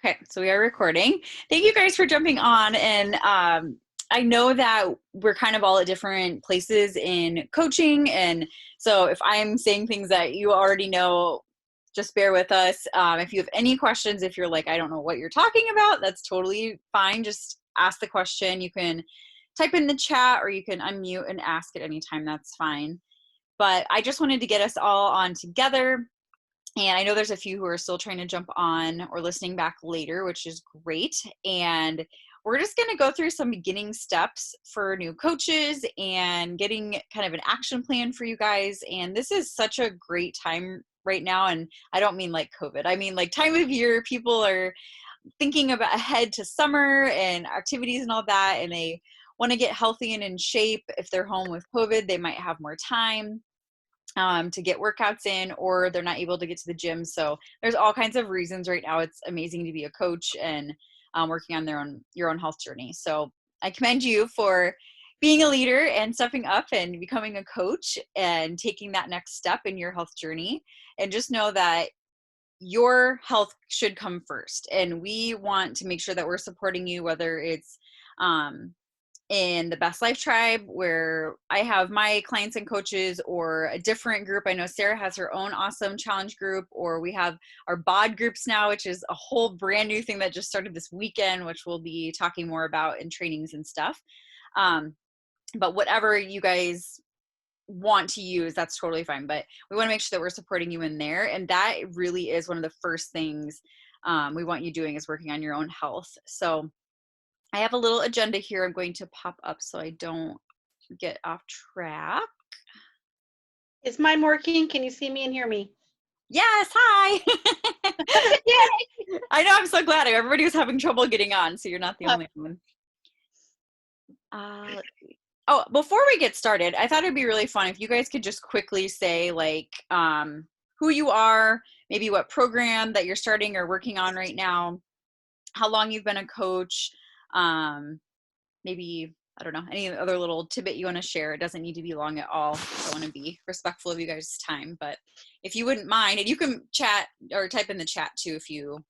Okay, so we are recording. Thank you guys for jumping on. And I know that we're kind of all at different places in coaching. And so if I'm saying things that you already know, just bear with us. If you have any questions, if you're like, I don't know what you're talking about, that's totally fine. Just ask the question. You can type in the chat or you can unmute and ask at any time. That's fine. But I just wanted to get us all on together. And I know there's a few who are still trying to jump on or listening back later, which is great. And we're just going to go through some beginning steps for new coaches and getting kind of an action plan for you guys. And this is such a great time right now. And I don't mean like COVID. I mean like time of year, people are thinking about ahead to summer and activities and all that. And they want to get healthy and in shape. If they're home with COVID, they might have more time to get workouts in, or they're not able to get to the gym. So there's all kinds of reasons right now. It's amazing to be a coach and working on your own health journey. So I commend you for being a leader and stepping up and becoming a coach and taking that next step in your health journey. And just know that your health should come first. And we want to make sure that we're supporting you, whether it's in the Best Life Tribe, where I have my clients and coaches, or a different group. I know Sarah has her own awesome challenge group, or we have our BOD groups now, which is a whole brand new thing that just started this weekend, which we'll be talking more about in trainings and stuff. But whatever you guys want to use, that's totally fine. But we want to make sure that we're supporting you in there. And that really is one of the first things we want you doing, is working on your own health. So I have a little agenda here I'm going to pop up so I don't get off track. Is mine working? Can you see me and hear me? Yes, hi. Yay! I know, I'm so glad. Everybody was having trouble getting on, so you're not the only one. Let's see. Oh, before we get started, I thought it'd be really fun if you guys could just quickly say like who you are, maybe what program that you're starting or working on right now, how long you've been a coach, maybe, I don't know, any other little tidbit you want to share. It doesn't need to be long at all. I want to be respectful of you guys' time, but if you wouldn't mind, and you can chat or type in the chat too if you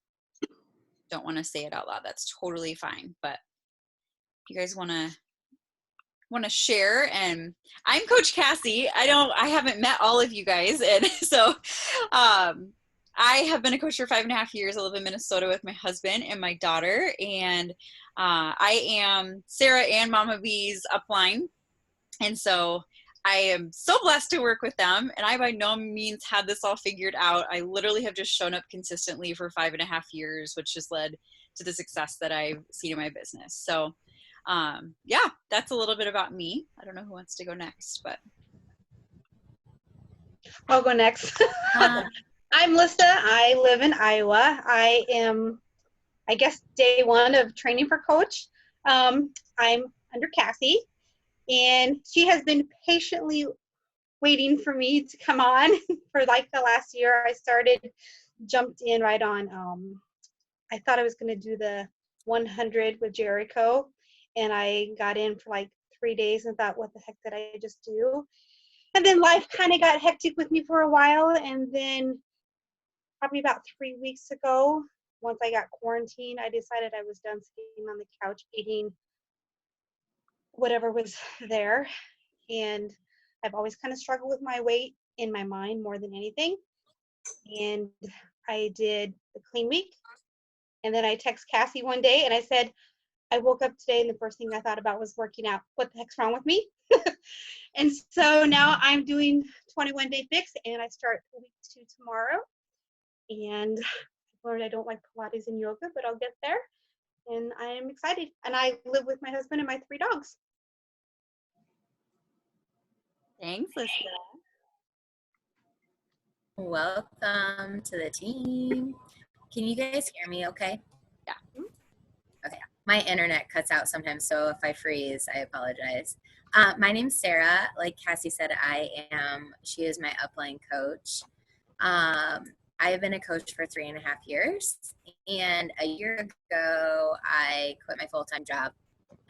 don't want to say it out loud, that's totally fine. But if you guys want to share. And I'm Coach Cassie. I haven't met all of you guys, and so I have been a coach for 5.5 years. I live in Minnesota with my husband and my daughter, and I am Sarah and Mama B's upline. And so I am so blessed to work with them, and I by no means had this all figured out. I literally have just shown up consistently for 5.5 years, which has led to the success that I've seen in my business. So yeah, that's a little bit about me. I don't know who wants to go next, but I'll go next. I'm Lista. I live in Iowa. I am, I guess, day one of training for coach. I'm under Cassie, and she has been patiently waiting for me to come on for like the last year. Jumped in right on. I thought I was going to do the 100 with Jericho, and I got in for like 3 days and thought, what the heck did I just do? And then life kind of got hectic with me for a while, and then probably about 3 weeks ago, once I got quarantined, I decided I was done sitting on the couch eating whatever was there. And I've always kind of struggled with my weight in my mind more than anything. And I did the clean week. And then I text Cassie one day and I said, I woke up today and the first thing I thought about was working out. What the heck's wrong with me? And so now I'm doing 21 Day Fix, and I start week 2 tomorrow. And I've learned I don't like Pilates and yoga, but I'll get there. And I am excited. And I live with my husband and my 3 dogs. thanks, Lisa. Welcome to the team. Can you guys hear me okay? Yeah. Okay. My internet cuts out sometimes, so if I freeze, I apologize. My name's Sarah. Like Cassie said, she is my upline coach. I have been a coach for 3.5 years, and a year ago, I quit my full-time job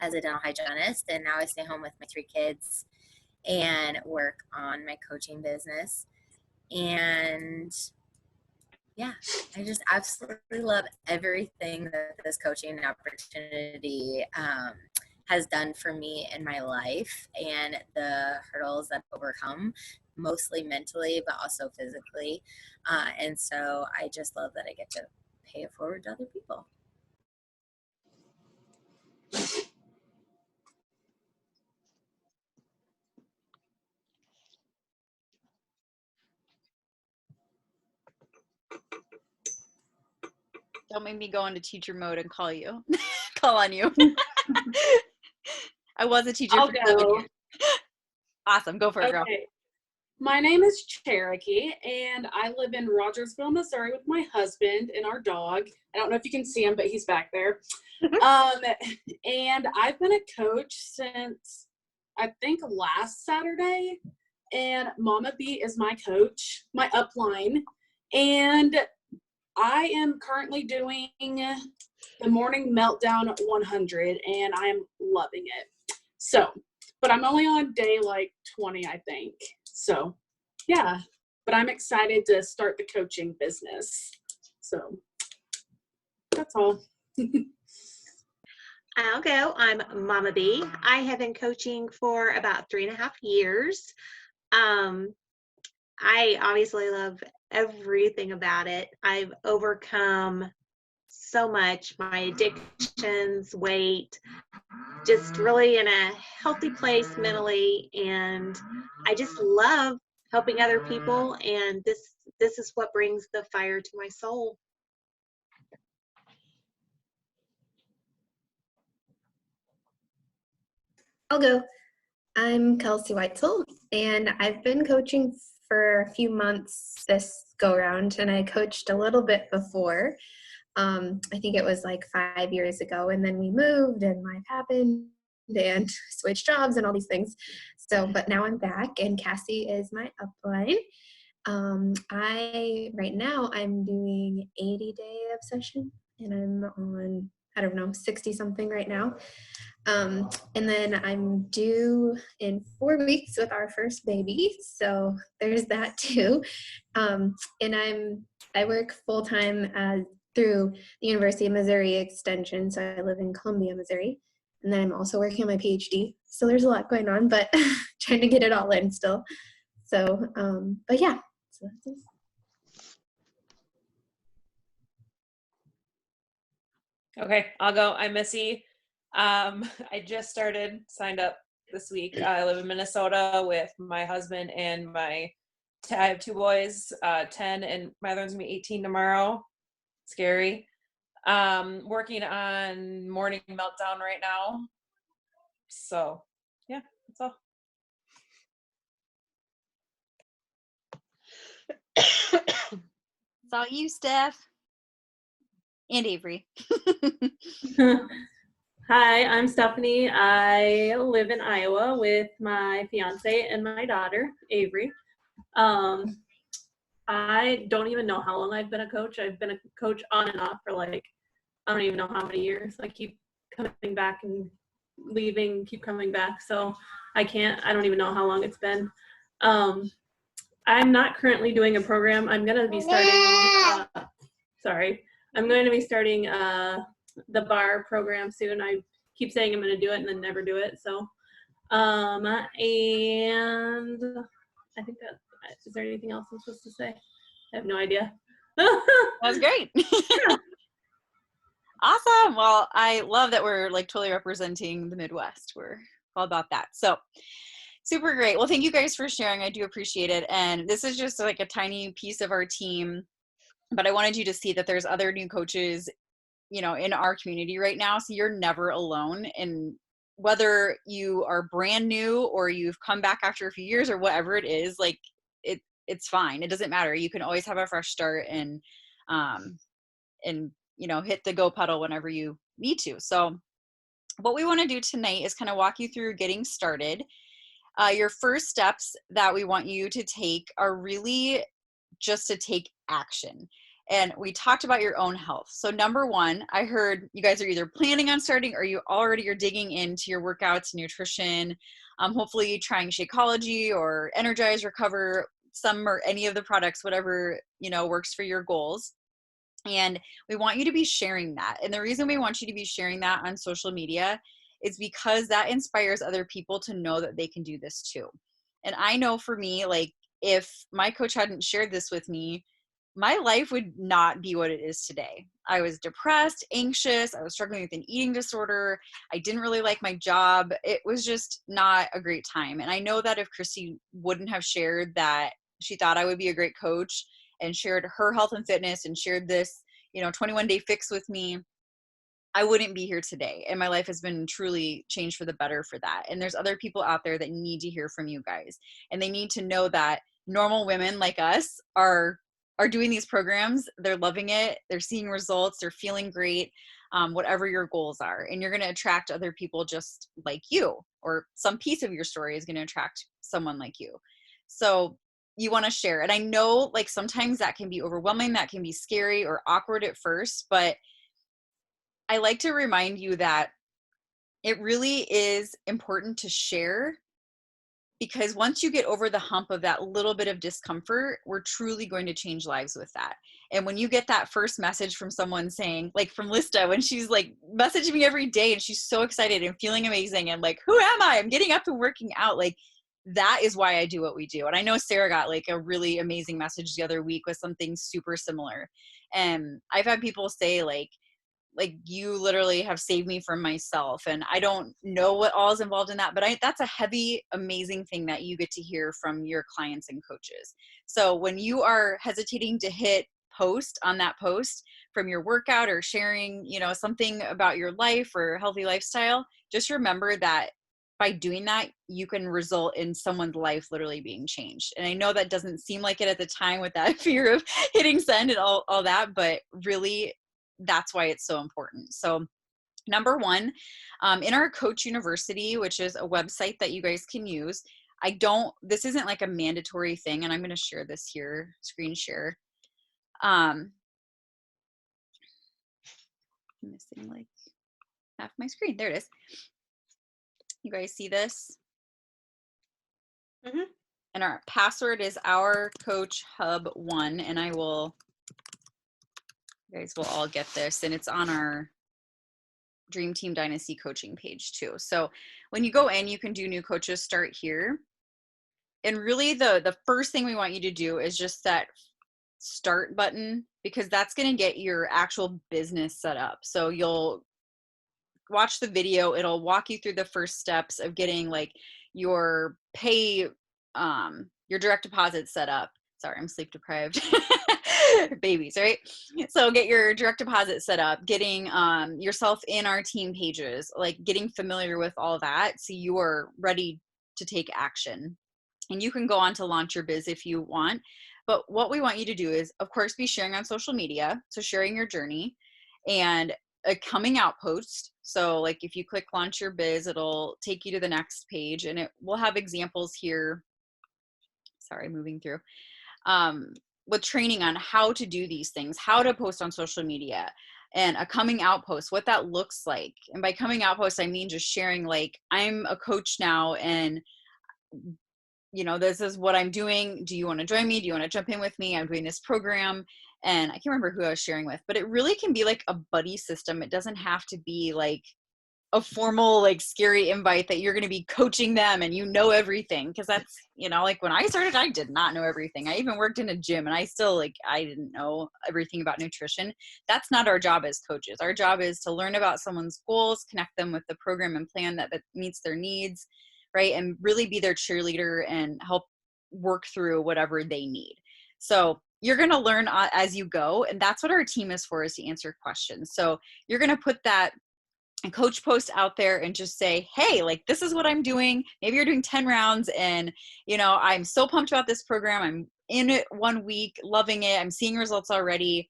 as a dental hygienist, and now I stay home with my 3 kids and work on my coaching business. And yeah, I just absolutely love everything that this coaching opportunity has done for me in my life, and the hurdles that I've overcome, mostly mentally, but also physically. And so I just love that I get to pay it forward to other people. Don't make me go into teacher mode and call on you. I was a teacher I'll for 7 go. years. Awesome. Go for it, girl. Okay. My name is Cherokee, and I live in Rogersville, Missouri with my husband and our dog. I don't know if you can see him, but he's back there. And I've been a coach since, I think, last Saturday. And Mama B is my coach, my upline. And I am currently doing the Morning Meltdown 100, and I'm loving it. So, but I'm only on day like 20, I think. So, yeah, but I'm excited to start the coaching business. So, that's all. I'll go. I'm Mama B. I have been coaching for about 3.5 years. I obviously love everything about it. I've overcome so much, my addictions, weight, just really in a healthy place mentally, and I just love helping other people, and this is what brings the fire to my soul. I'll go. I'm Kelsey Weitzel, and I've been coaching for a few months this go around, and I coached a little bit before. I think it was like 5 years ago, and then we moved and life happened and switched jobs and all these things. So, but now I'm back, and Cassie is my upline. Right now I'm doing 80-day obsession, and I'm on, I don't know, 60 something right now. And then I'm due in 4 weeks with our first baby, so there's that too. And I work full time through the University of Missouri Extension, so I live in Columbia, Missouri. And then I'm also working on my PhD, so there's a lot going on, but trying to get it all in still. So, but yeah, so that's it. Okay, I'll go. I'm Missy. I just signed up this week. I live in Minnesota with my husband and I have 2 boys, 10, and my other one's gonna be 18 tomorrow. Scary. Working on Morning Meltdown right now. So, yeah, that's all. It's all you, Steph. And Avery. Hi, I'm Stephanie. I live in Iowa with my fiance and my daughter, Avery. I don't even know how long I've been a coach. I've been a coach on and off for like, I don't even know how many years. I keep coming back and leaving, keep coming back. So I don't even know how long it's been. I'm not currently doing a program. I'm going to be starting, I'm going to be starting the bar program soon. I keep saying I'm going to do it and then never do it. So, and I think is there anything else I'm supposed to say? I have no idea. That was great. Awesome. Well, I love that we're like totally representing the Midwest. We're all about that. So super great. Well, thank you guys for sharing. I do appreciate it. And this is just like a tiny piece of our team, but I wanted you to see that there's other new coaches, in our community right now. So you're never alone. And whether you are brand new or you've come back after a few years or whatever it is, like it's fine. It doesn't matter. You can always have a fresh start and hit the go pedal whenever you need to. So what we want to do tonight is kind of walk you through getting started. Your first steps that we want you to take are really just to take action. And we talked about your own health. So number one, I heard you guys are either planning on starting or you already are digging into your workouts and nutrition. Hopefully trying Shakeology or Energize, Recover, some or any of the products, whatever, works for your goals. And we want you to be sharing that. And the reason we want you to be sharing that on social media is because that inspires other people to know that they can do this too. And I know for me, like, if my coach hadn't shared this with me, my life would not be what it is today. I was depressed, anxious. I was struggling with an eating disorder. I didn't really like my job. It was just not a great time. And I know that if Christy wouldn't have shared that she thought I would be a great coach and shared her health and fitness and shared this, 21-day fix with me, I wouldn't be here today. And my life has been truly changed for the better for that. And there's other people out there that need to hear from you guys. And they need to know that normal women like us are doing these programs. They're loving it. They're seeing results. They're feeling great, whatever your goals are. And you're going to attract other people just like you, or some piece of your story is going to attract someone like you. So you want to share. And I know, like, sometimes that can be overwhelming. That can be scary or awkward at first, but I like to remind you that it really is important to share, because once you get over the hump of that little bit of discomfort, we're truly going to change lives with that. And when you get that first message from someone saying, like from Lista, when she's like messaging me every day and she's so excited and feeling amazing and like, who am I? I'm getting up and working out. Like, that is why I do what we do. And I know Sarah got like a really amazing message the other week with something super similar. And I've had people say like you literally have saved me from myself. And I don't know what all is involved in that, but that's a heavy, amazing thing that you get to hear from your clients and coaches. So when you are hesitating to hit post on that post from your workout or sharing, something about your life or healthy lifestyle, just remember that by doing that, you can result in someone's life literally being changed. And I know that doesn't seem like it at the time with that fear of hitting send and all that, but really, that's why it's so important. So number one, in our Coach University, which is a website that you guys can use, this isn't like a mandatory thing, and I'm going to share this here, screen share. I'm missing like half my screen. There it is. You guys see this? Mm-hmm. And our password is our Coach Hub 1, and you guys will all get this, and it's on our Dream Team Dynasty coaching page too. So when you go in, you can do new coaches, start here. And really the first thing we want you to do is just that start button, because that's going to get your actual business set up. So you'll watch the video. It'll walk you through the first steps of getting like your your direct deposit set up. Sorry, I'm sleep deprived. Babies, right? So get your direct deposit set up, getting yourself in our team pages, like getting familiar with all that so you are ready to take action. And you can go on to launch your biz if you want. But what we want you to do is, of course, be sharing on social media. So sharing your journey and a coming out post. So like if you click launch your biz, it'll take you to the next page, and it will have examples here. Sorry, moving through. With training on how to do these things, how to post on social media, and a coming out post, what that looks like. And by coming out post, I mean just sharing like, I'm a coach now, and this is what I'm doing. Do you want to join me? Do you want to jump in with me? I'm doing this program. And I can't remember who I was sharing with, but it really can be like a buddy system. It doesn't have to be like a formal, like scary invite that you're going to be coaching them and everything. Cause that's, like when I started, I did not know everything. I even worked in a gym and I still I didn't know everything about nutrition. That's not our job as coaches. Our job is to learn about someone's goals, connect them with the program and plan that meets their needs, right? And really be their cheerleader and help work through whatever they need. So you're going to learn as you go. And that's what our team is for, is to answer questions. So you're going to put that and coach post out there and just say, hey, like, this is what I'm doing. Maybe you're doing 10 rounds and, I'm so pumped about this program. I'm in it 1 week, loving it. I'm seeing results already.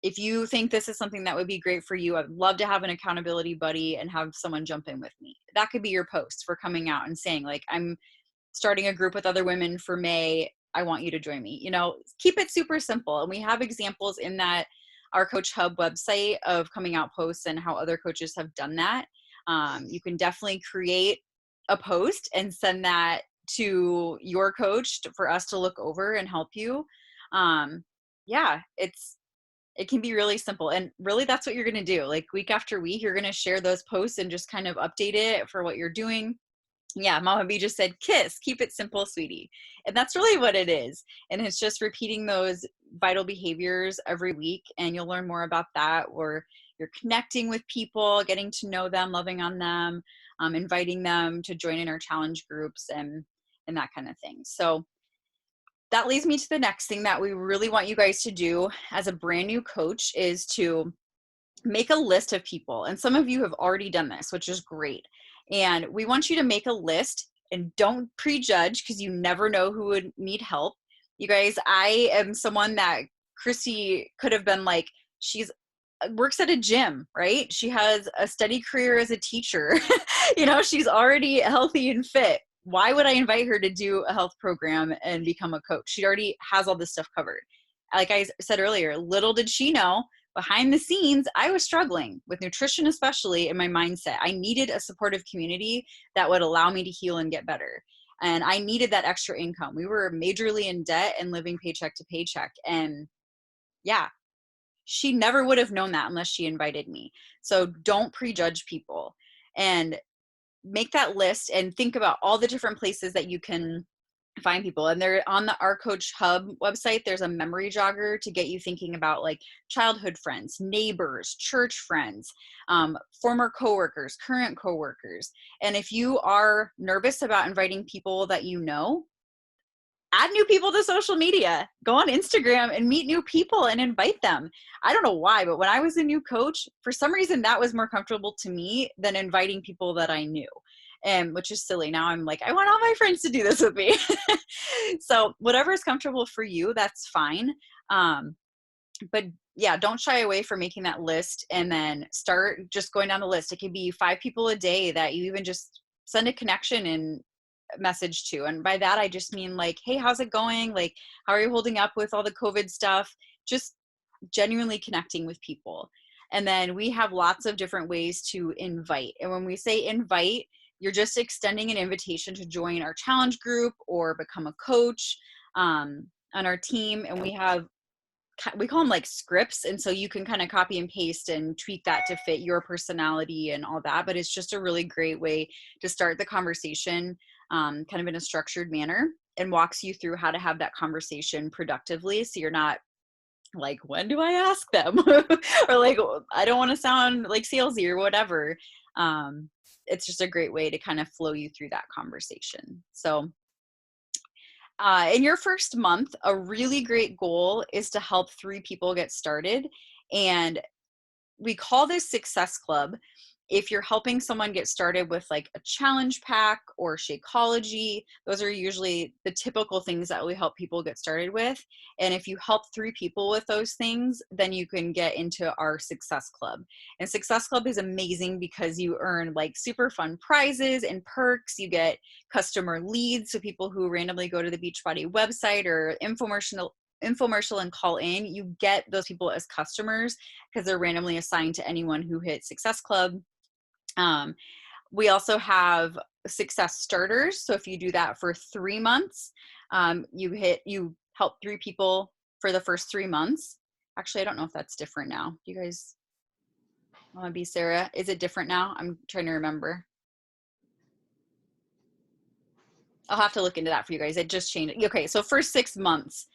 If you think this is something that would be great for you, I'd love to have an accountability buddy and have someone jump in with me. That could be your post for coming out and saying like, I'm starting a group with other women for May. I want you to join me. Keep it super simple. And we have examples in that our Coach Hub website of coming out posts and how other coaches have done that. You can definitely create a post and send that to your coach for us to look over and help you. Yeah, It can be really simple. And really that's what you're going to do. Like week after week, you're going to share those posts and just kind of update it for what you're doing. Yeah, Mama B just said, KISS, keep it simple, sweetie. And that's really what it is. And it's just repeating those vital behaviors every week. And you'll learn more about that, or you're connecting with people, getting to know them, loving on them, inviting them to join in our challenge groups and that kind of thing. So that leads me to the next thing that we really want you guys to do as a brand new coach is to make a list of people. And some of you have already done this, which is great. And we want you to make a list and don't prejudge because you never know who would need help. You guys, I am someone that Chrissy could have been like, she's works at a gym, right? She has a steady career as a teacher. You know, she's already healthy and fit. Why would I invite her to do a health program and become a coach? She already has all this stuff covered. Like I said earlier, little did she know, behind the scenes, I was struggling with nutrition, especially in my mindset. I needed a supportive community that would allow me to heal and get better. And I needed that extra income. We were majorly in debt and living paycheck to paycheck. And yeah, she never would have known that unless she invited me. So don't prejudge people and make that list and think about all the different places that you can find people. And they're on the Our Coach Hub website. There's a memory jogger to get you thinking about like childhood friends, neighbors, church friends, former coworkers, current coworkers. And if you are nervous about inviting people that you know, add new people to social media. Go on Instagram and meet new people and invite them. I don't know why, but when I was a new coach, for some reason that was more comfortable to me than inviting people that I knew. And which is silly. Now I'm like, I want all my friends to do this with me. So whatever is comfortable for you, that's fine. But yeah, don't shy away from making that list and then start just going down the list. It could be 5 people a day that you even just send a connection and message to. And by that, I just mean like, hey, how's it going? Like, how are you holding up with all the COVID stuff? Just genuinely connecting with people. And then we have lots of different ways to invite. And when we say invite, you're just extending an invitation to join our challenge group or become a coach on our team. And we call them like scripts. And so you can kind of copy and paste and tweak that to fit your personality and all that. But it's just a really great way to start the conversation kind of in a structured manner and walks you through how to have that conversation productively. So you're not like, when do I ask them? Or like, I don't want to sound like salesy or whatever. It's just a great way to kind of flow you through that conversation. So in your first month, a really great goal is to help 3 people get started. And we call this Success Club. If you're helping someone get started with like a challenge pack or Shakeology, those are usually the typical things that we help people get started with. And if you help 3 people with those things, then you can get into our Success Club. And Success Club is amazing because you earn like super fun prizes and perks. You get customer leads, so people who randomly go to the Beachbody website or infomercial and call in, you get those people as customers because they're randomly assigned to anyone who hits Success Club. We also have Success Starters. So if you do that for 3 months, you help 3 people for the first 3 months. Actually, I don't know if that's different now. Do you guys want to be Sarah? Is it different now? I'm trying to remember. I'll have to look into that for you guys. It just changed. Okay, so first 6 months,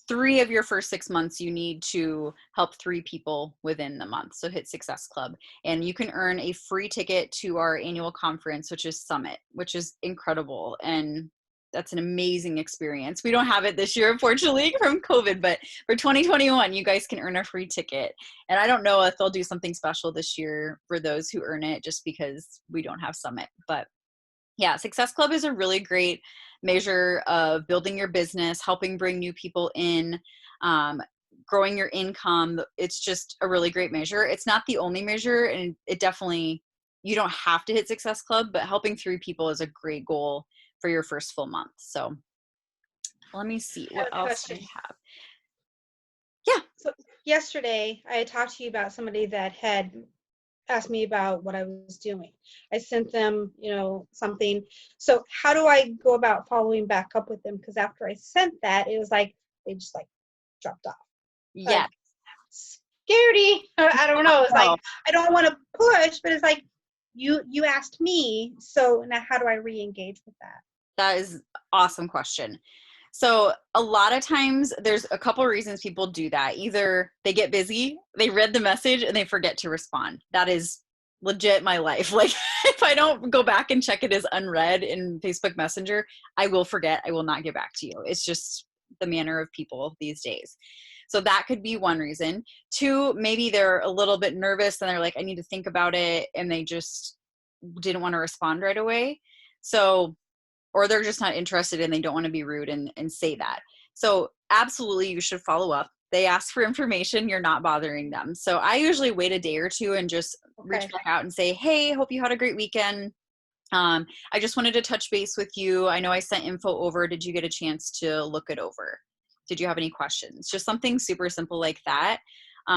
3 of your first 6 months, you need to help 3 people within the month. So hit Success Club. And you can earn a free ticket to our annual conference, which is Summit, which is incredible. And that's an amazing experience. We don't have it this year, unfortunately, from COVID, but for 2021, you guys can earn a free ticket. And I don't know if they'll do something special this year for those who earn it just because we don't have Summit. But yeah, Success Club is a really great measure of building your business, helping bring new people in, growing your income. It's just a really great measure. It's not the only measure, and it definitely, you don't have to hit Success Club, but helping 3 people is a great goal for your first full month. So let me see what else I have. Yeah. So yesterday I talked to you about somebody that had asked me about what I was doing. I sent them, something. So how do I go about following back up with them? Because after I sent that, it was like they just like dropped off. Yeah. scaredy. I don't know. It's No. like, I don't want to push, but it's like, you asked me, so now how do I re-engage with that? That is an awesome question. So a lot of times there's a couple reasons people do that. Either they get busy, they read the message and they forget to respond. That is legit my life. Like if I don't go back and check it as unread in Facebook Messenger, I will forget. I will not get back to you. It's just the manner of people these days. So that could be one reason. Two, maybe they're a little bit nervous and they're like, I need to think about it, and they just didn't want to respond right away. So, or they're just not interested and they don't want to be rude and say that. So absolutely you should follow up. They ask for information, you're not bothering them. So I usually wait a day or two and just reach back out and say, hey, hope you had a great weekend. I just wanted to touch base with you. I know I sent info over. Did you get a chance to look it over? Did you have any questions? Just something super simple like that.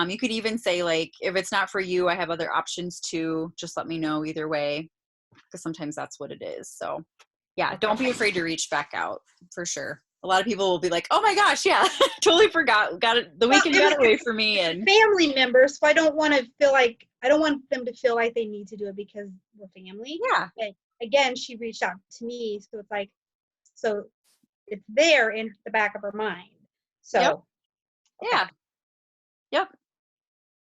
You could even say, like, if it's not for you, I have other options too. Just let me know either way, because sometimes that's what it is. So yeah, don't be afraid to reach back out, for sure. A lot of people will be like, oh my gosh, yeah, totally forgot. Got it. The weekend got away from me. And family members, so I don't want to feel like, I don't want them to feel like they need to do it because we're family. yeah, But again, she reached out to me, so it's like, so it's there in the back of her mind. So Yep. Yeah. Yep.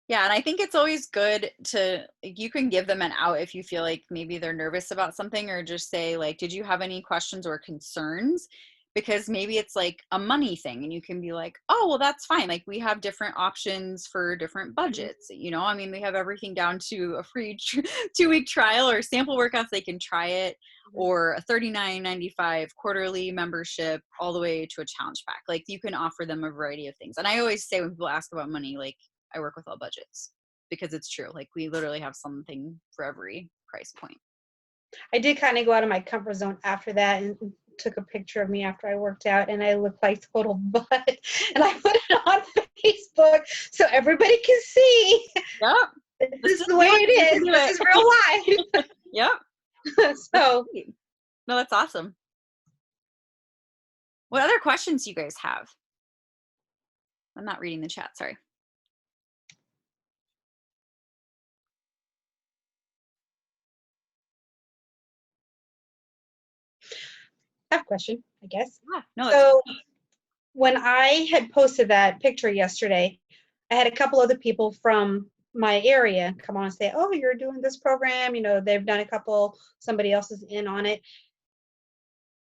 Yeah. And I think it's always good to, you can give them an out if you feel like maybe they're nervous about something, or just say, like, did you have any questions or concerns? Because maybe it's like a money thing and you can be like, oh, well, that's fine. Like, we have different options for different budgets. You know, I mean, we have everything down to a free 2-week trial or sample workouts. They can try it, or a $39.95 quarterly membership, all the way to a challenge pack. Like, you can offer them a variety of things. And I always say, when people ask about money, like, I work with all budgets, because it's true. Like, we literally have something for every price point. I did kind of go out of my comfort zone after that and took a picture of me after I worked out, and I looked like total butt, and I put it on Facebook so everybody can see. Yep. This is the way it is. This is real life. Yep. So No, that's awesome. What other questions do you guys have? I'm not reading the chat, sorry. I have a question, I guess. Yeah, no, So when I had posted that picture yesterday, I had a couple other people from my area come on and say, oh, you're doing this program. You know, they've done a couple, somebody else is in on it.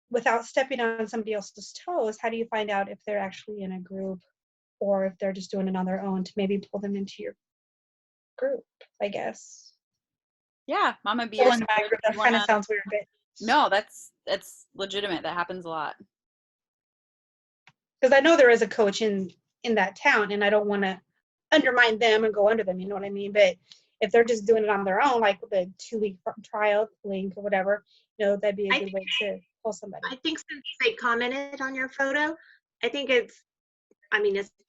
Without stepping on somebody else's toes, how do you find out if they're actually in a group or if they're just doing it on their own to maybe pull them into your group, I guess? yeah, Mama B. Pull into my group, that kind of sounds weird, but No, that's legitimate. That happens a lot. because I know there is a coach in that town, and I don't want to undermine them and go under them, you know what I mean? But if they're just doing it on their own, like the 2-week trial link or whatever, you know, that'd be a good way to pull somebody. I think since they commented on your photo, I think it's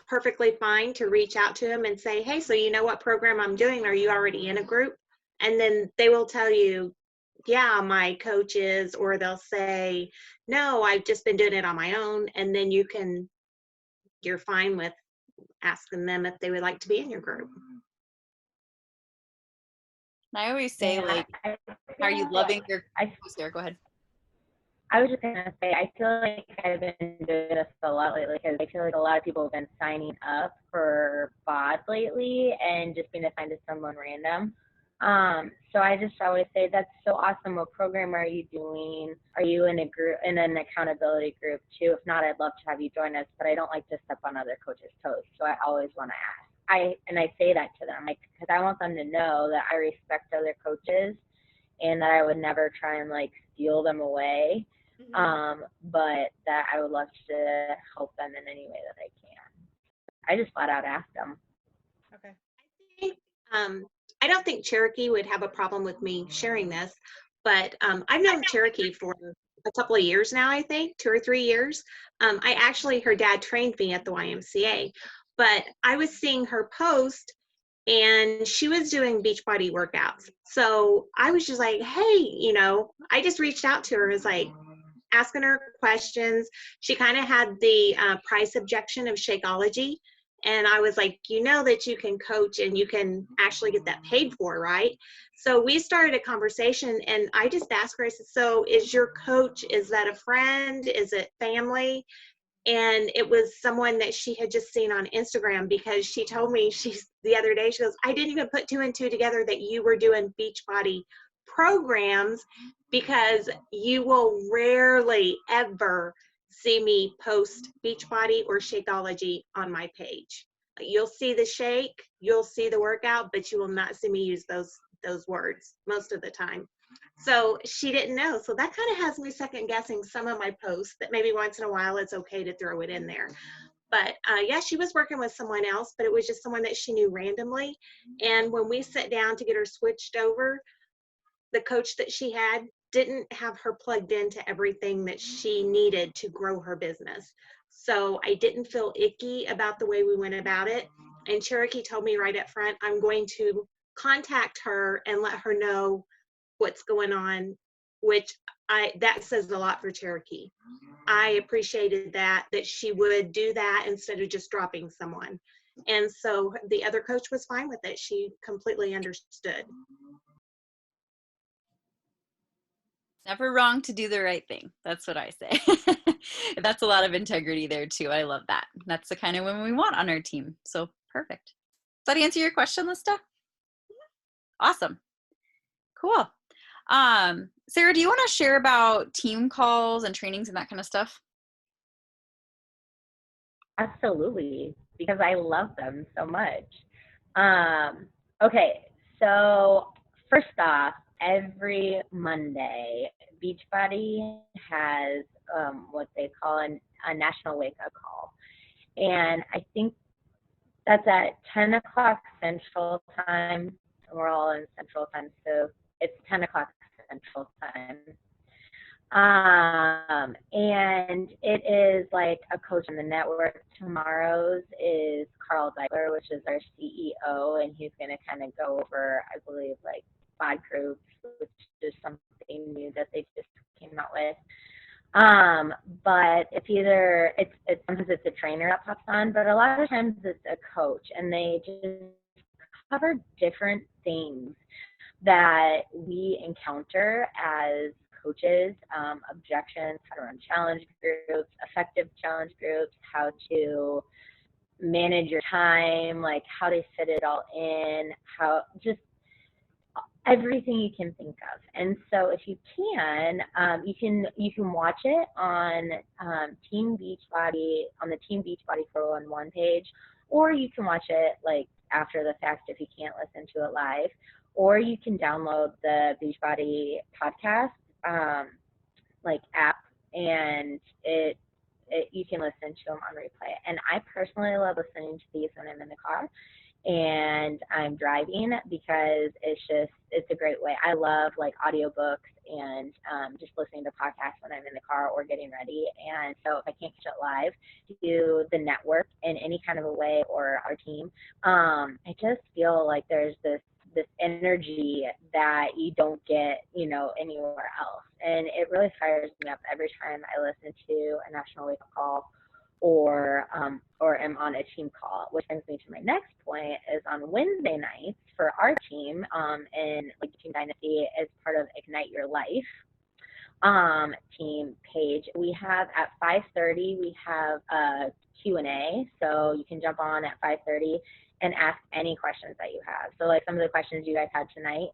perfectly fine to reach out to them and say, hey, so you know what program I'm doing? Are you already in a group? And then they will tell you, yeah, my coach is, or they'll say, no, I've just been doing it on my own. And then you're fine with asking them if they would like to be in your group. And I always say, like, are you loving your, Sarah, go ahead. I was just gonna say, I feel like I've been doing this a lot lately, because I feel like a lot of people have been signing up for BOD lately and just being assigned to someone random. So I just always say, that's so awesome. What program are you doing? Are you in a group, in an accountability group too? If not, I'd love to have you join us, but I don't like to step on other coaches' toes. So I always want to ask. I say that to them, like, because I want them to know that I respect other coaches and that I would never try and like steal them away. But that I would love to help them in any way that I can. I just flat out asked them. Okay. I think, I don't think Cherokee would have a problem with me sharing this, but I've known Cherokee for a couple of years now, I think 2 or 3 years. Her dad trained me at the YMCA, but I was seeing her post and she was doing Beachbody workouts. So I was just like, hey, you know, I just reached out to her, was like asking her questions. She kind of had the price objection of Shakeology. And I was like, you know that you can coach and you can actually get that paid for, right? So we started a conversation, and I just asked her, I said, so is your coach, is that a friend? Is it family? And it was someone that she had just seen on Instagram, because she told me, the other day, she goes, I didn't even put 2 and 2 together that you were doing Beachbody programs, because you will rarely ever see me post Beachbody or Shakeology on my page. You'll see the shake, you'll see the workout, but you will not see me use those words most of the time. So she didn't know. So that kind of has me second guessing some of my posts, that maybe once in a while it's okay to throw it in there. But yeah, she was working with someone else, but it was just someone that she knew randomly. And when we sat down to get her switched over, the coach that she had didn't have her plugged into everything that she needed to grow her business. So I didn't feel icky about the way we went about it. And Cherokee told me right up front, I'm going to contact her and let her know what's going on, which that says a lot for Cherokee. I appreciated that she would do that instead of just dropping someone. And so the other coach was fine with it. She completely understood. Never wrong to do the right thing. That's what I say. That's a lot of integrity there too. I love that. That's the kind of women we want on our team. So perfect. Does that answer your question, Lista? Awesome. Cool. Sarah, do you want to share about team calls and trainings and that kind of stuff? Absolutely, because I love them so much. Okay, so first off, every Monday, Beachbody has what they call a national wake-up call. And I think that's at 10 o'clock Central Time. We're all in Central Time, so it's 10 o'clock Central Time. And it is like a coach in the network. Tomorrow's is Carl Zeigler, which is our CEO, and he's going to kind of go over, I believe, like bod groups, which is something new that they just came out with. But it's sometimes it's a trainer that pops on, but a lot of times it's a coach, and they just cover different things that we encounter as coaches, objections, how to run challenge groups, effective challenge groups, how to manage your time, like how to fit it all in, how just everything you can think of. And so if you can, you can watch it on Team Beachbody, on the Team Beachbody 411 page, or you can watch it like after the fact if you can't listen to it live, or you can download the Beachbody podcast like app, and you can listen to them on replay. And I personally love listening to these when I'm in the car and I'm driving, because it's a great way. I love like audiobooks and just listening to podcasts when I'm in the car or getting ready. And so if I can't catch it live, do the network in any kind of a way or our team, I just feel like there's this energy that you don't get, anywhere else. And it really fires me up every time I listen to a national wake-up call or am on a team call, which brings me to my next point is on Wednesday nights for our team in like Team Dynasty as part of Ignite Your Life team page. We have at 5:30, we have a Q&A, so you can jump on at 5:30 and ask any questions that you have. So like some of the questions you guys had tonight,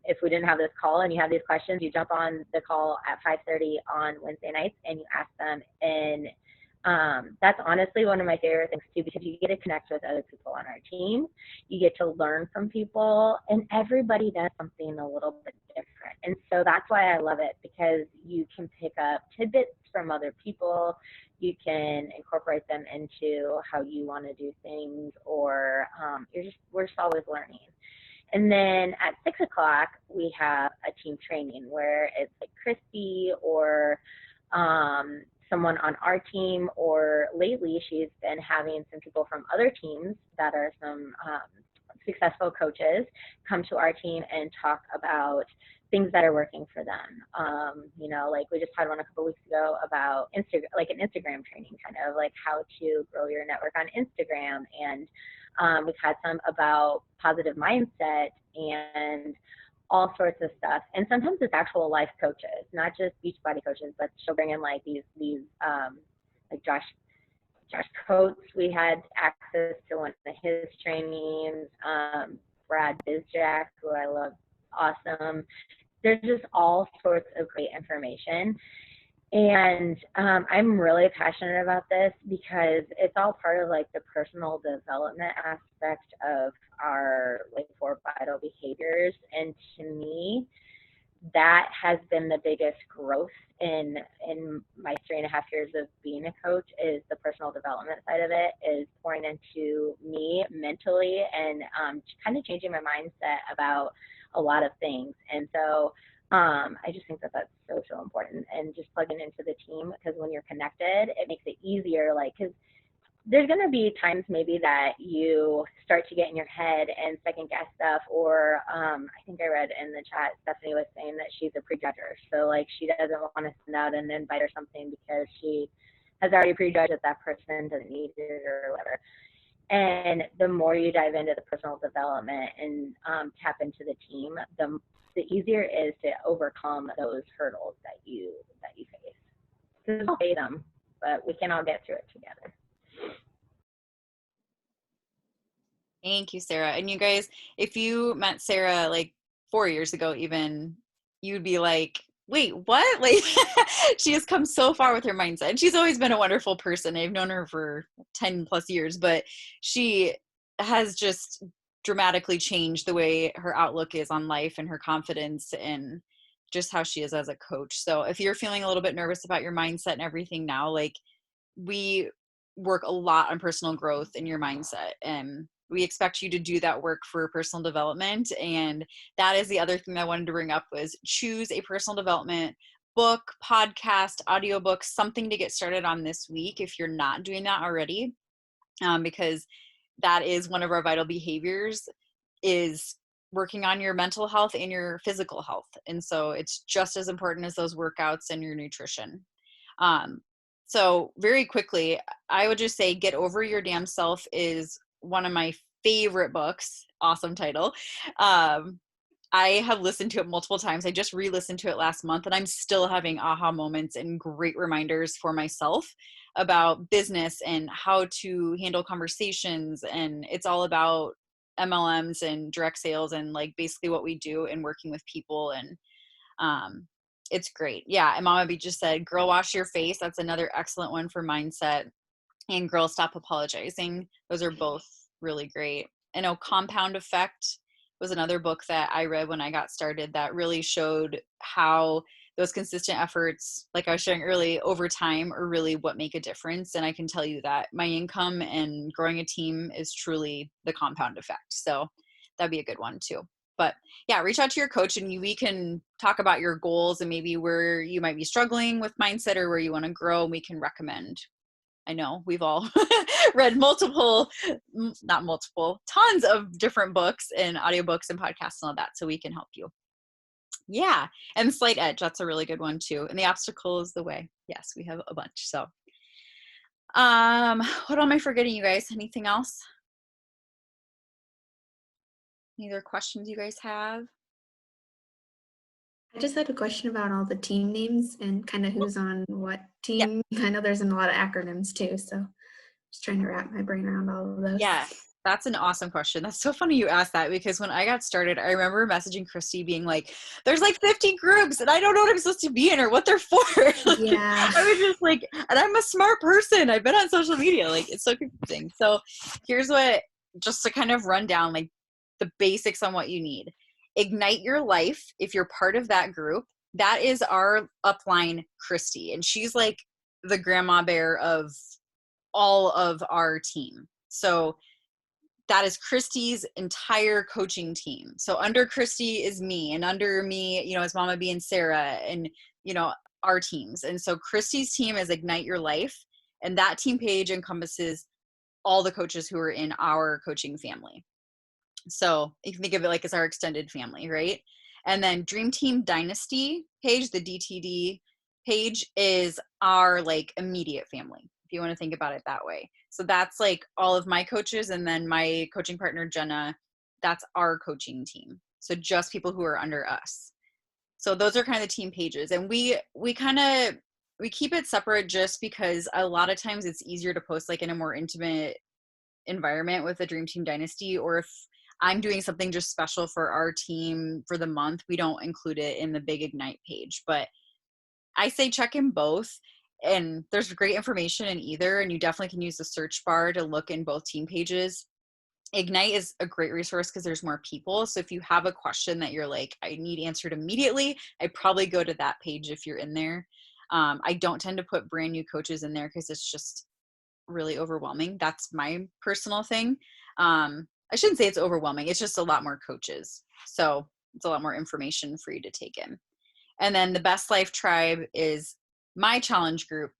if we didn't have this call and you have these questions, you jump on the call at 5:30 on Wednesday nights and you ask them. And that's honestly one of my favorite things too, because you get to connect with other people on our team. You get to learn from people, and everybody does something a little bit different. And so that's why I love it, because you can pick up tidbits from other people. You can incorporate them into how you want to do things, or we're just always learning. And then at 6 o'clock, we have a team training where it's like Christy or someone on our team, or lately she's been having some people from other teams that are some successful coaches come to our team and talk about things that are working for them. You know, like we just had one a couple weeks ago about Instagram, like an Instagram training, kind of like how to grow your network on Instagram. And we've had some about positive mindset and all sorts of stuff. And sometimes it's actual life coaches, not just Beachbody coaches, but she'll bring in like these like Josh Coates. We had access to one of his trainings. Brad Bizjack, who I love, awesome. There's just all sorts of great information. And I'm really passionate about this because it's all part of like the personal development aspect of our like 4 vital behaviors. And to me, that has been the biggest growth in my 3.5 years of being a coach, is the personal development side of it, is pouring into me mentally and kind of changing my mindset about a lot of things. And so I just think that that's so important, and just plugging into the team, because when you're connected, it makes it easier. Like, because there's going to be times maybe that you start to get in your head and second guess stuff, or I think I read in the chat, Stephanie was saying that she's a prejudger. So like she doesn't want to send out an invite or something because she has already prejudged that that person doesn't need it or whatever. And the more you dive into the personal development and tap into the team, the easier it is to overcome those hurdles that you face. Because we'll face them, but we can all get through it together. Thank you, Sarah. And you guys, if you met Sarah like 4 years ago even, you'd be like, wait, what? Like, she has come so far with her mindset. And she's always been a wonderful person. I've known her for 10 plus years, but she has just dramatically changed the way her outlook is on life and her confidence and just how she is as a coach. So if you're feeling a little bit nervous about your mindset and everything now, like, we work a lot on personal growth in your mindset, and we expect you to do that work for personal development. And that is the other thing I wanted to bring up, was choose a personal development book, podcast, audiobook, something to get started on this week if you're not doing that already, because that is one of our vital behaviors, is working on your mental health and your physical health. And so it's just as important as those workouts and your nutrition. So very quickly, I would just say Get Over Your Damn Self is one of my favorite books. Awesome title. I have listened to it multiple times. I just re-listened to it last month, and I'm still having aha moments and great reminders for myself about business and how to handle conversations. And it's all about MLMs and direct sales and like basically what we do in working with people. And it's great. Yeah. And Mama B just said, Girl Wash Your Face. That's another excellent one for mindset. And Girl Stop Apologizing. Those are both really great. I know Compound Effect was another book that I read when I got started that really showed how those consistent efforts, like I was sharing earlier, over time are really what make a difference. And I can tell you that my income and growing a team is truly the compound effect. So that'd be a good one too. But yeah, reach out to your coach and we can talk about your goals and maybe where you might be struggling with mindset or where you want to grow, and we can recommend. I know we've all read tons of different books and audiobooks and podcasts and all that, so we can help you. Yeah. And Slight Edge, that's a really good one too. And The Obstacle is the Way. Yes, we have a bunch. So what am I forgetting, you guys? Anything else? Any other questions you guys have? I just had a question about all the team names and kind of who's on what team. Yeah. I know there's a lot of acronyms too, so just trying to wrap my brain around all of those. Yeah, that's an awesome question. That's so funny you asked that, because when I got started, I remember messaging Christy being like, there's like 50 groups and I don't know what I'm supposed to be in or what they're for. Yeah. I was just like, and I'm a smart person. I've been on social media. Like, it's so confusing. So here's what, just to kind of run down like the basics on what you need. Ignite Your Life. If you're part of that group, that is our upline, Christy. And she's like the grandma bear of all of our team. So that is Christy's entire coaching team. So under Christy is me, and under me, you know, is Mama B and Sarah, and, you know, our teams. And so Christy's team is Ignite Your Life. And that team page encompasses all the coaches who are in our coaching family. So you can think of it like as our extended family, right? And then Dream Team Dynasty page, the DTD page, is our like immediate family, if you want to think about it that way. So that's like all of my coaches, and then my coaching partner Jenna, that's our coaching team. So just people who are under us. So those are kind of the team pages, and we keep it separate just because a lot of times it's easier to post like in a more intimate environment with the Dream Team Dynasty, or if I'm doing something just special for our team for the month, we don't include it in the big Ignite page. But I say check in both, and there's great information in either, and you definitely can use the search bar to look in both team pages. Ignite is a great resource because there's more people. So if you have a question that you're like, I need answered immediately, I probably go to that page if you're in there. I don't tend to put brand new coaches in there because it's just really overwhelming. That's my personal thing. I shouldn't say it's overwhelming. It's just a lot more coaches. So it's a lot more information for you to take in. And then the Best Life Tribe is my challenge group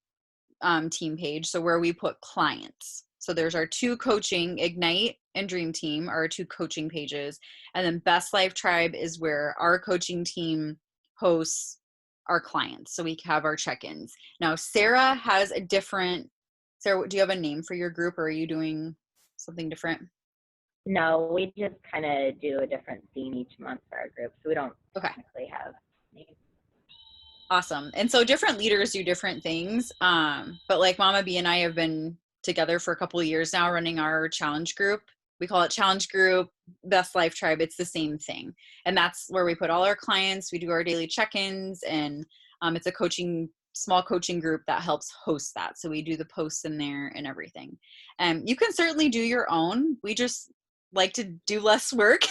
team page. So where we put clients. So there's our two coaching, Ignite and Dream Team, are our two coaching pages. And then Best Life Tribe is where our coaching team hosts our clients. So we have our check-ins. Now, Sarah has a different, Sarah, do you have a name for your group, or are you doing something different? No, we just kind of do a different theme each month for our group. So we don't technically have names. Awesome. And so different leaders do different things. But like Mama B and I have been together for a couple of years now running our challenge group. We call it Challenge Group, Best Life Tribe. It's the same thing. And that's where we put all our clients. We do our daily check-ins, and it's a small coaching group that helps host that. So we do the posts in there and everything. You can certainly do your own. We just like to do less work.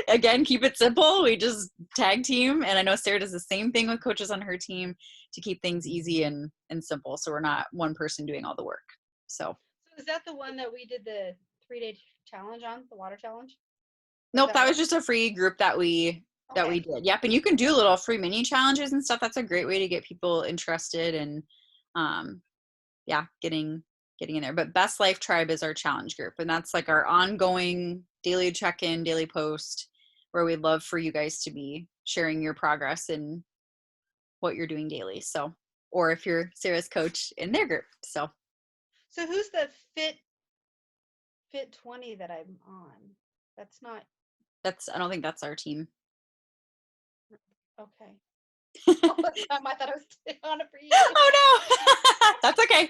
Again, keep it simple. We just tag team. And I know Sarah does the same thing with coaches on her team to keep things easy and simple. So we're not one person doing all the work. So is that the one that we did the 3-day challenge on, the water challenge? Nope, that was just a free group that we did. Yep, and you can do little free mini challenges and stuff. That's a great way to get people interested and getting in there. But Best Life Tribe is our challenge group, and that's like our ongoing daily check-in, daily post, where we'd love for you guys to be sharing your progress and what you're doing daily. So, or if you're Sarah's coach in their group. So who's the Fit 20 that I'm on? I don't think that's our team. Okay. I thought I was on it for you. Oh no. That's okay.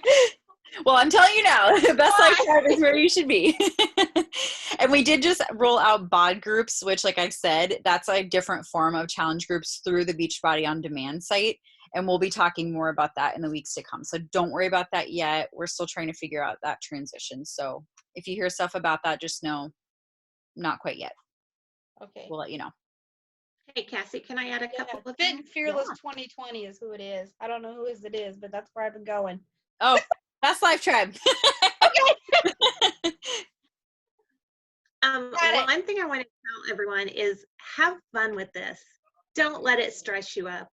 Well, I'm telling you now, the Best Life Tribe is where you should be. And we did just roll out BOD groups, which, like I said, that's a different form of challenge groups through the Beachbody On Demand site. And we'll be talking more about that in the weeks to come. So don't worry about that yet. We're still trying to figure out that transition. So if you hear stuff about that, just know, not quite yet. Okay. We'll let you know. Hey, Cassie, can I add a couple of Fit things? Fearless 2020 is who it is. I don't know who it is, but that's where I've been going. Oh, Best Life Tribe. One thing I want to tell everyone is have fun with this. Don't let it stress you up.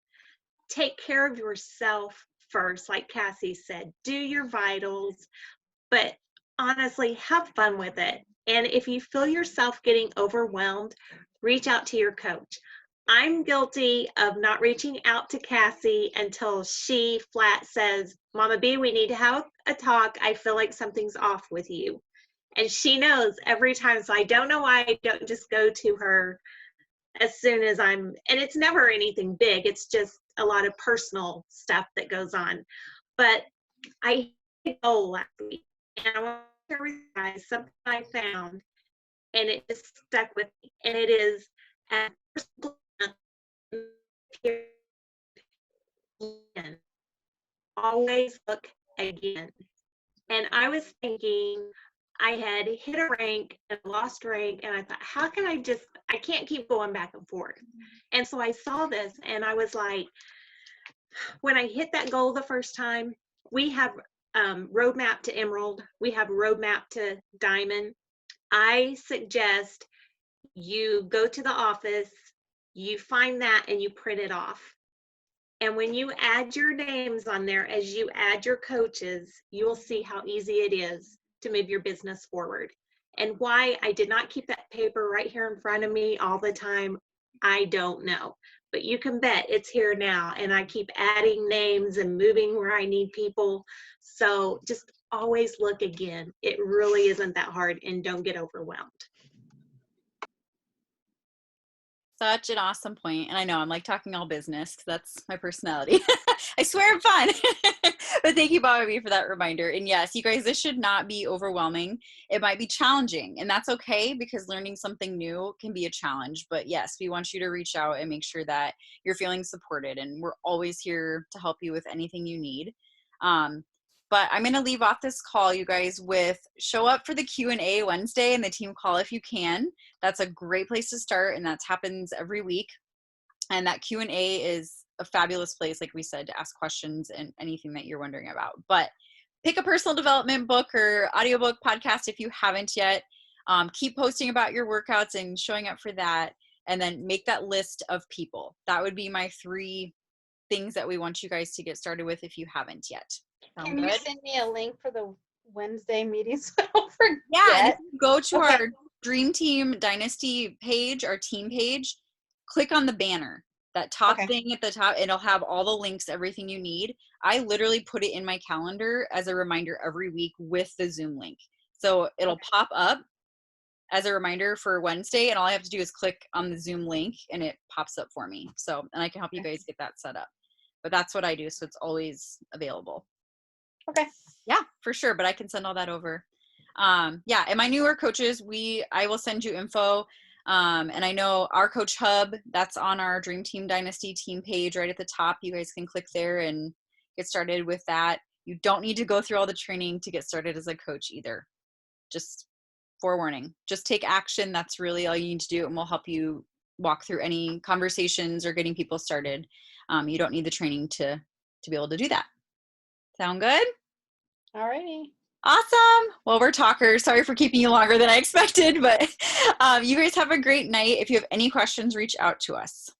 Take care of yourself first, like Cassie said. Do your vitals, but honestly, have fun with it. And if you feel yourself getting overwhelmed, reach out to your coach. I'm guilty of not reaching out to Cassie until she flat says, Mama B, we need to have a talk. I feel like something's off with you. And she knows every time. So I don't know why I don't just go to her as soon as and it's never anything big. It's just a lot of personal stuff that goes on. But I last week, and I want to share with you guys something I found, and it just stuck with me. And it is always look again. And I was thinking I had hit a rank and lost rank, and I thought, how can I can't keep going back and forth. And so I saw this, and I was like, when I hit that goal the first time, we have roadmap to Emerald, we have roadmap to Diamond. I suggest you go to the office, you find that, and you print it off. And when you add your names on there, as you add your coaches, you'll see how easy it is to move your business forward. And why I did not keep that paper right here in front of me all the time I don't know. But you can bet it's here now. And I keep adding names and moving where I need people. So just always look again. It really isn't that hard, and don't get overwhelmed. Such an awesome point. And I know I'm like talking all business because that's my personality. I swear I'm fun. But thank you, Bobby, for that reminder. And yes, you guys, this should not be overwhelming. It might be challenging, and that's okay because learning something new can be a challenge. But yes, we want you to reach out and make sure that you're feeling supported. And we're always here to help you with anything you need. But I'm going to leave off this call, you guys, with show up for the Q&A Wednesday and the team call if you can. That's a great place to start, and that happens every week. And that Q&A is a fabulous place, like we said, to ask questions and anything that you're wondering about. But pick a personal development book or audiobook podcast if you haven't yet. Keep posting about your workouts and showing up for that. And then make that list of people. That would be my 3 things that we want you guys to get started with if you haven't yet. Can you send me a link for the Wednesday meeting so I don't forget? Yeah, if you go to our Dream Team Dynasty page, our team page, click on the banner, that top thing at the top, it'll have all the links, everything you need. I literally put it in my calendar as a reminder every week with the Zoom link. So it'll pop up as a reminder for Wednesday, and all I have to do is click on the Zoom link and it pops up for me. So, and I can help you guys get that set up. But that's what I do, so it's always available. Okay. Yeah, for sure. But I can send all that over. Yeah, and my newer coaches, I will send you info. And I know our Coach Hub, that's on our Dream Team Dynasty team page right at the top. You guys can click there and get started with that. You don't need to go through all the training to get started as a coach either. Just forewarning. Just take action. That's really all you need to do, and we'll help you walk through any conversations or getting people started. You don't need the training to be able to do that. Sound good? All righty. Awesome. Well, we're talkers. Sorry for keeping you longer than I expected, but you guys have a great night. If you have any questions, reach out to us.